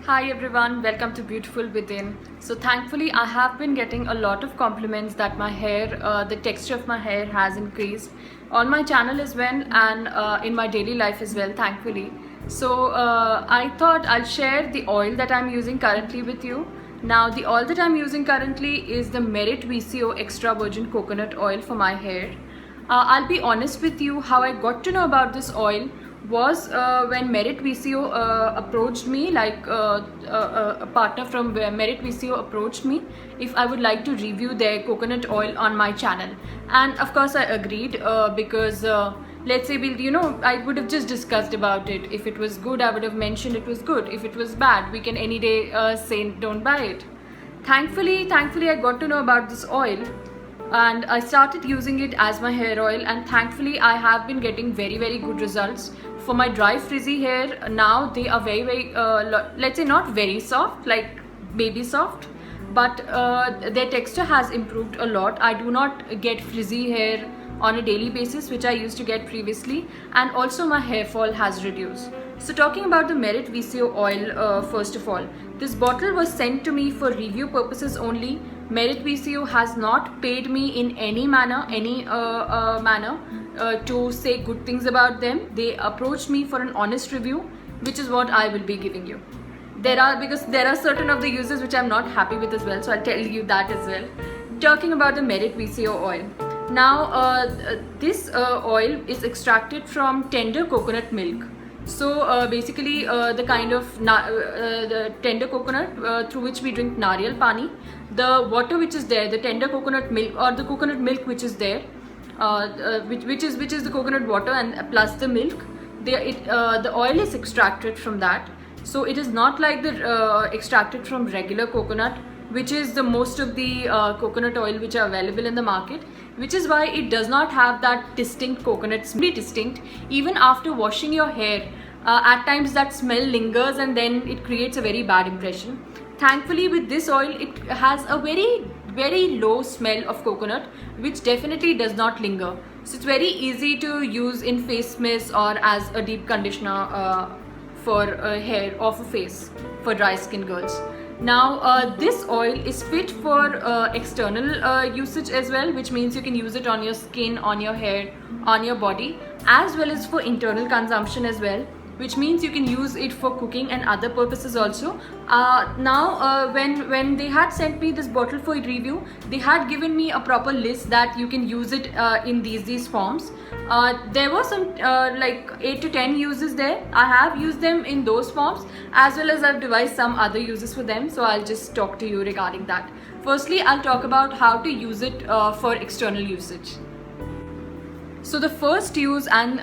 Hi everyone, welcome to Beautiful Within. So thankfully I have been getting a lot of compliments that my hair, the texture of my hair has increased on my channel as well and in my daily life as well, thankfully. So I thought I'll share the oil that I'm using currently with you. Now the oil that I'm using currently is the Merit VCO Extra Virgin Coconut Oil for my hair. I'll be honest with you, how I got to know about this oil was when Merit VCO approached me, a partner from Merit VCO approached me if I would like to review their coconut oil on my channel. And of course I agreed because let's say I would have just discussed about it. If it was good, I would have mentioned it was good. If it was bad, we can any day say don't buy it. Thankfully I got to know about this oil and I started using it as my hair oil, and thankfully I have been getting very good results. For my dry frizzy hair, now they are very let's say not very soft, like baby soft, but their texture has improved a lot. I do not get frizzy hair on a daily basis, which I used to get previously, and also my hair fall has reduced. So talking about the Merit VCO oil, first of all, this bottle was sent to me for review purposes only. Merit VCO has not paid me in any manner, to say good things about them. They approached me for an honest review, which is what I will be giving you. Because there are certain of the uses which I'm not happy with as well, so I'll tell you that as well. Talking about the Merit VCO oil. Now, this oil is extracted from tender coconut milk. So basically, the kind of the tender coconut through which we drink nariyal pani, the water which is there, the tender coconut milk or the coconut milk which is there, which is the coconut water and plus the milk, the oil is extracted from that. So it is not like the extracted from regular coconut, which is the most of the coconut oil which are available in the market, which is why it does not have that distinct coconut smell. Distinct even after washing your hair, at times that smell lingers and then it creates a very bad impression. Thankfully with this oil, it has a very low smell of coconut, which definitely does not linger. So it's very easy to use in face mist or as a deep conditioner for hair or for face for dry skin girls. Now this oil is fit for external usage as well, which means you can use it on your skin, on your hair, on your body, as well as for internal consumption as well, which means you can use it for cooking and other purposes also. When they had sent me this bottle for review, they had given me a proper list that you can use it in these forms. There were some like 8 to 10 uses there. I have used them in those forms, as well as I've devised some other uses for them, so I'll just talk to you regarding that. Firstly, I'll talk about how to use it for external usage. So the first use and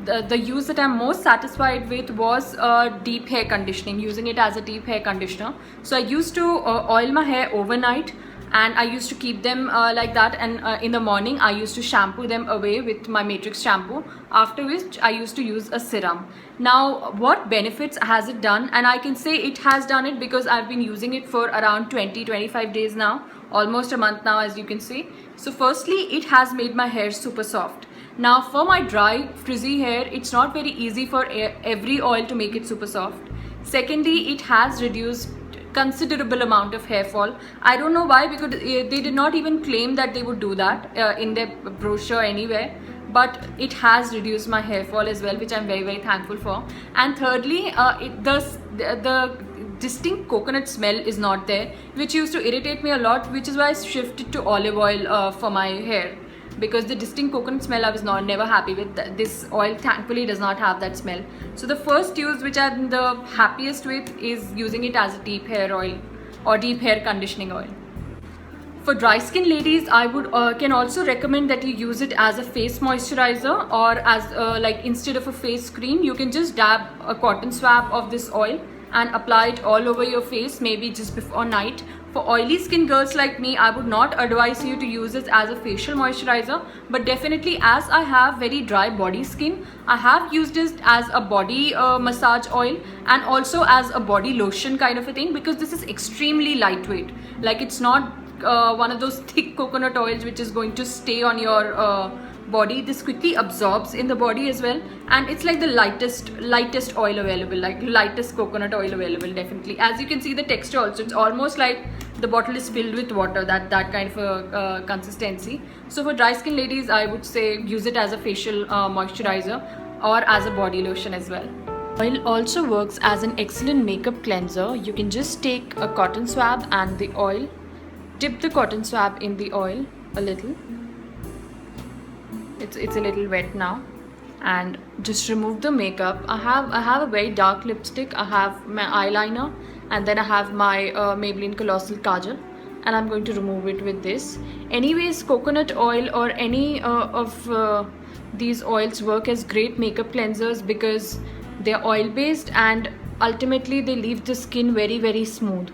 the use that I'm most satisfied with was deep hair conditioning, using it as a deep hair conditioner. So I used to oil my hair overnight, and I used to keep them like that, and in the morning I used to shampoo them away with my Matrix shampoo, after which I used to use a serum. Now what benefits has it done? And I can say it has done it because I've been using it for around 20-25 days now, almost a month now, as you can see. So firstly, it has made my hair super soft. Now for my dry frizzy hair, it's not very easy for every oil to make it super soft. Secondly, it has reduced considerable amount of hair fall. I don't know why, because they did not even claim that they would do that in their brochure anywhere, but it has reduced my hair fall as well, which I'm very thankful for. And thirdly, the distinct coconut smell is not there, which used to irritate me a lot, which is why I shifted to olive oil for my hair, because the distinct coconut smell I was never happy with. This oil thankfully does not have that smell. So the first use which I'm the happiest with is using it as a deep hair oil or deep hair conditioning oil. For dry skin ladies, I would can also recommend that you use it as a face moisturizer, or as like instead of a face cream, you can just dab a cotton swab of this oil and apply it all over your face, maybe just before night. For oily skin girls like me, I would not advise you to use it as a facial moisturizer, but definitely, as I have very dry body skin, I have used it as a body massage oil and also as a body lotion kind of a thing, because this is extremely lightweight. Like, it's not one of those thick coconut oils which is going to stay on your body. This quickly absorbs in the body as well, and it's like the lightest oil available, like lightest coconut oil available. Definitely, as you can see the texture also, it's almost like the bottle is filled with water, that kind of a consistency. So for dry skin ladies, I would say use it as a facial moisturizer or as a body lotion as well. Oil also works as an excellent makeup cleanser. You can just take a cotton swab and the oil, dip the cotton swab in the oil a little. It's a little wet now, and just remove the makeup. I have a very dark lipstick, I have my eyeliner, and then I have my Maybelline Colossal Kajal, and I'm going to remove it with this. Anyways, coconut oil or any of these oils work as great makeup cleansers because they're oil based and ultimately they leave the skin very smooth.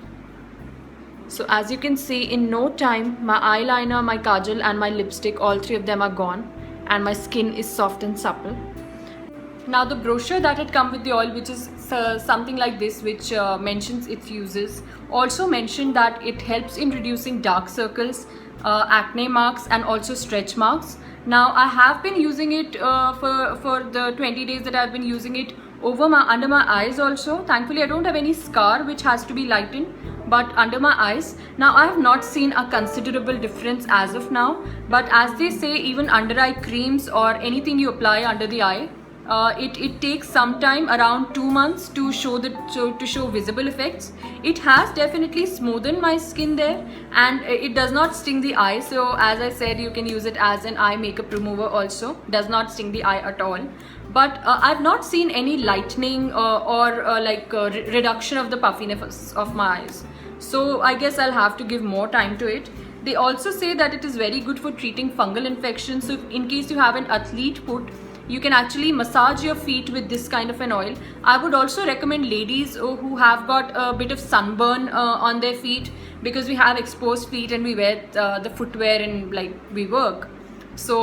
So as you can see, in no time my eyeliner, my kajal and my lipstick, all three of them are gone, and my skin is soft and supple. Now the brochure that had come with the oil, which is something like this, which mentions its uses, also mentioned that it helps in reducing dark circles, acne marks and also stretch marks. Now I have been using it for the 20 days that I've been using it under my eyes also. Thankfully I don't have any scar which has to be lightened, but under my eyes. Now I have not seen a considerable difference as of now, but as they say, even under eye creams or anything you apply under the eye, it takes some time, around 2 months, to show visible effects. It has definitely smoothened my skin there, and it does not sting the eye. So as I said, you can use it as an eye makeup remover also. Does not sting the eye at all. But I've not seen any lightening or reduction of the puffiness of my eyes. So I guess I'll have to give more time to it. They also say that it is very good for treating fungal infections. So in case you have an athlete foot, you can actually massage your feet with this kind of an oil. I would also recommend ladies who have got a bit of sunburn on their feet, because we have exposed feet and we wear the footwear and like we work. So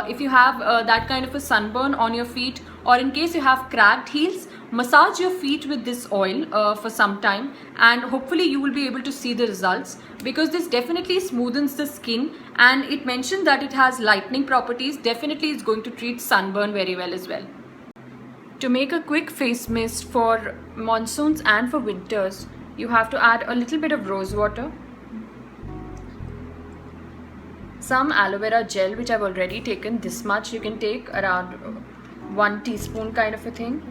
if you have that kind of a sunburn on your feet, or in case you have cracked heels, massage your feet with this oil for some time, and hopefully you will be able to see the results, because this definitely smoothens the skin, and it mentioned that it has lightening properties. Definitely it's going to treat sunburn very well as well. To make a quick face mist for monsoons and for winters, you have to add a little bit of rose water, some aloe vera gel, which I've already taken this much. You can take around 1 teaspoon kind of a thing,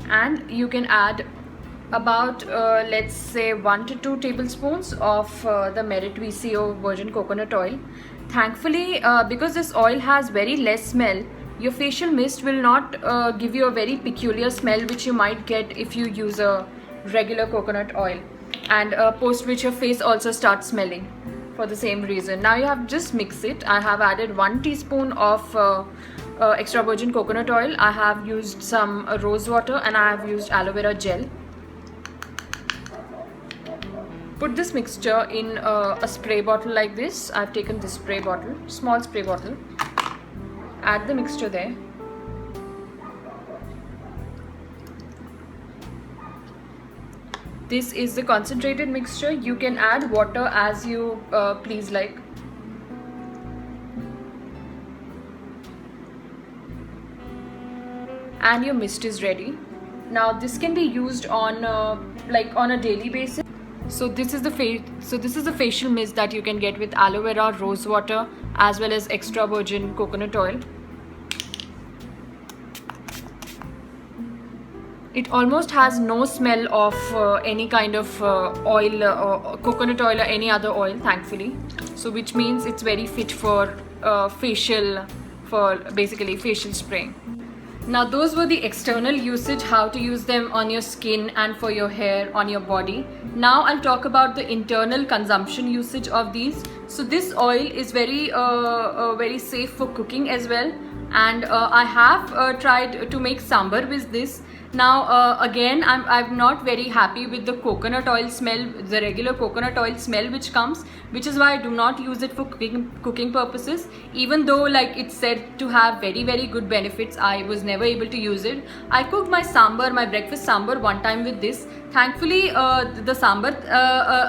and you can add about let's say 1 to 2 tablespoons of the Merit VCO virgin coconut oil. Thankfully, because this oil has very less smell, your facial mist will not give you a very peculiar smell which you might get if you use a regular coconut oil, and post which your face also starts smelling for the same reason. Now you have just mix it. I have added 1 teaspoon of extra virgin coconut oil. I have used some rose water, and I have used aloe vera gel. Put this mixture in a spray bottle like this. I've taken this spray bottle, small spray bottle. Add the mixture there. This is the concentrated mixture. You can add water as you please like. And your mist is ready. Now this can be used on on a daily basis. So this is the facial mist that you can get with aloe vera, rose water, as well as extra virgin coconut oil. It almost has no smell of any kind of oil, coconut oil or any other oil, thankfully. So which means it's very fit for basically facial spraying. Now those were the external usage, how to use them on your skin and for your hair, on your body. Now I'll talk about the internal consumption usage of these. So this oil is very safe for cooking as well, and I have tried to make sambar with this, Now again, I'm not very happy with the coconut oil smell, the regular coconut oil smell which comes, which is why I do not use it for cooking purposes. Even though like it's said to have very good benefits, I was never able to use it. I cooked my sambar, my breakfast sambar, one time with this. Thankfully the sambar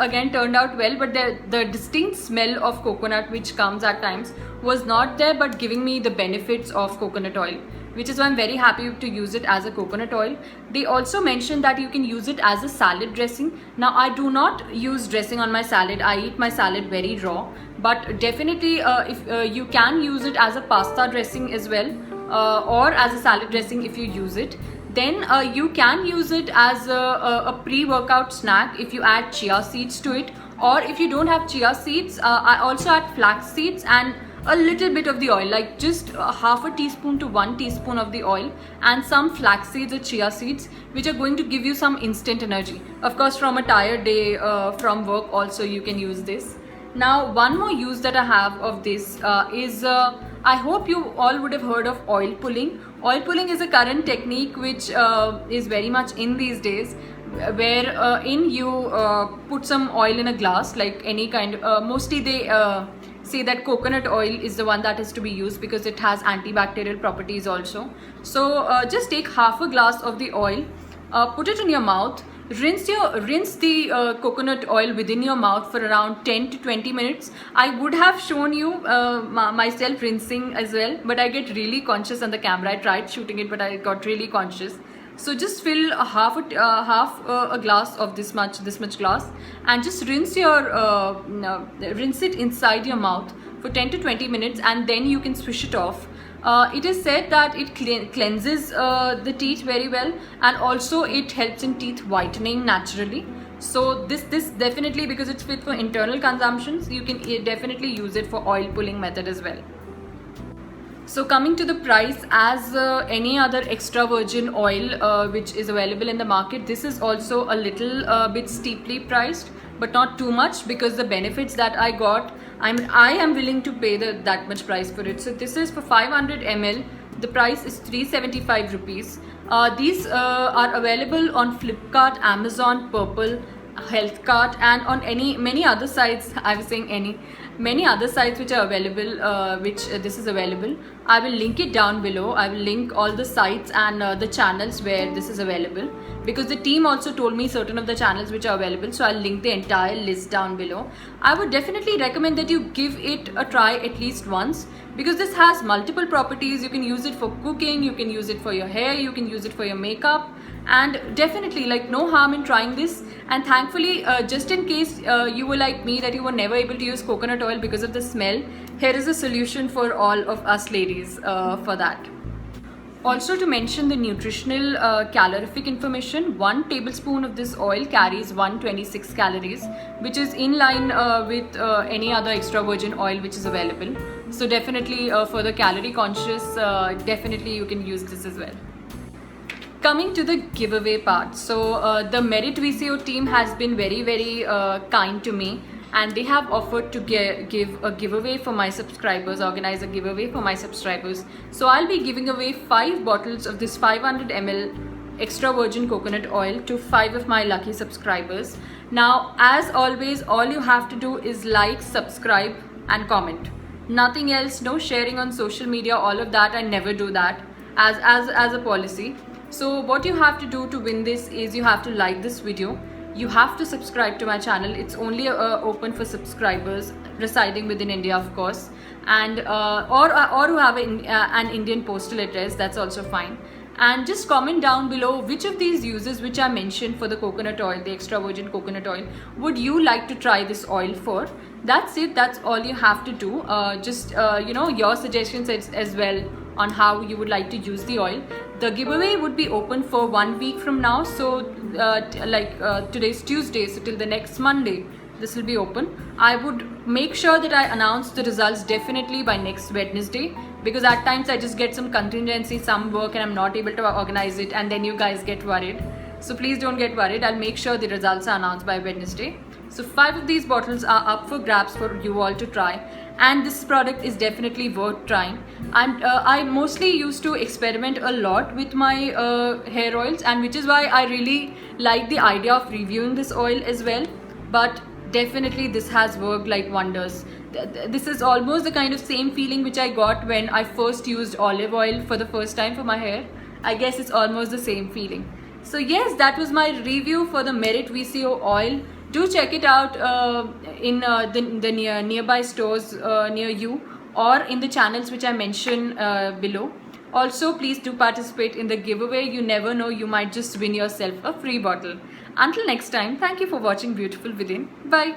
again turned out well, but the distinct smell of coconut which comes at times was not there, but giving me the benefits of coconut oil, which is why I'm very happy to use it as a coconut oil. They also mentioned that you can use it as a salad dressing. Now I do not use dressing on my salad, I eat my salad very raw, but definitely if you can use it as a pasta dressing as well, or as a salad dressing if you use it. Then you can use it as a pre-workout snack if you add chia seeds to it, or if you don't have chia seeds, I also add flax seeds and a little bit of the oil, like just half a teaspoon to 1 teaspoon of the oil, and some flax seeds or chia seeds, which are going to give you some instant energy. Of course, from a tired day from work also you can use this. Now one more use that I have of this is I hope you all would have heard of oil pulling. Oil pulling is a current technique which is very much in these days, where you put some oil in a glass, like any kind of, mostly they say that coconut oil is the one that is to be used because it has antibacterial properties also. So just take half a glass of the oil, put it in your mouth, rinse the coconut oil within your mouth for around 10 to 20 minutes. I would have shown you myself rinsing as well, but I get really conscious on the camera. I tried shooting it, but I got really conscious. So just fill half a glass of this much glass, and just rinse it inside your mouth for 10 to 20 minutes, and then you can swish it off. It is said that it cleanses the teeth very well, and also it helps in teeth whitening naturally. So this definitely, because it's fit for internal consumptions, you can definitely use it for oil pulling method as well. So coming to the price, as any other extra virgin oil which is available in the market, this is also a little bit steeply priced, but not too much, because the benefits that I got, I am willing to pay that much price for it. So this is for 500 ml. The price is 375 rupees. These are available on Flipkart, Amazon, Purple, Healthcart, and on many other sites. I was saying many other sites which are available, which this is available. I will link it down below. I will link all the sites and the channels where this is available, because the team also told me certain of the channels which are available, so I'll link the entire list down below. I would definitely recommend that you give it a try at least once, because this has multiple properties. You can use it for cooking, you can use it for your hair, you can use it for your makeup, and definitely like no harm in trying this. And thankfully, just in case you were like me, that you were never able to use coconut oil because of the smell, here is a solution for all of us ladies for that. Also, to mention the nutritional calorific information, 1 tablespoon of this oil carries 126 calories, which is in line with any other extra virgin oil which is available. So definitely for the calorie conscious, definitely you can use this as well. Coming to the giveaway part, so the Merit VCO team has been very kind to me, and they have offered to give a giveaway for my subscribers, organize a giveaway for my subscribers. So I'll be giving away 5 bottles of this 500 ml extra virgin coconut oil to 5 of my lucky subscribers. Now, as always, all you have to do is like, subscribe and comment. Nothing else, no sharing on social media, all of that. I never do that as a policy. So what you have to do to win this is you have to like this video, you have to subscribe to my channel. It's only open for subscribers residing within India, of course, and or who have an Indian postal address, that's also fine. And just comment down below which of these uses which I mentioned for the coconut oil, the extra virgin coconut oil, would you like to try this oil for. That's it, that's all you have to do. Just your suggestions as well on how you would like to use the oil. The giveaway would be open for 1 week from now, so today's Tuesday, so till the next Monday this will be open. I would make sure that I announce the results definitely by next Wednesday, because at times I just get some contingency, some work, and I'm not able to organize it, and then you guys get worried. So please don't get worried. I'll make sure the results are announced by Wednesday. So 5 of these bottles are up for grabs for you all to try. and this product is definitely worth trying. And I mostly used to experiment a lot with my hair oils, and which is why I really like the idea of reviewing this oil as well. But definitely this has worked like wonders. This is almost the kind of same feeling which I got when I first used olive oil for the first time for my hair. I guess it's almost the same feeling. So yes, that was my review for the Merit VCO oil. Do check it out in the nearby stores near you, or in the channels which I mentioned below. Also, please do participate in the giveaway. You never know, you might just win yourself a free bottle. Until next time, thank you for watching Beautiful Within. Bye.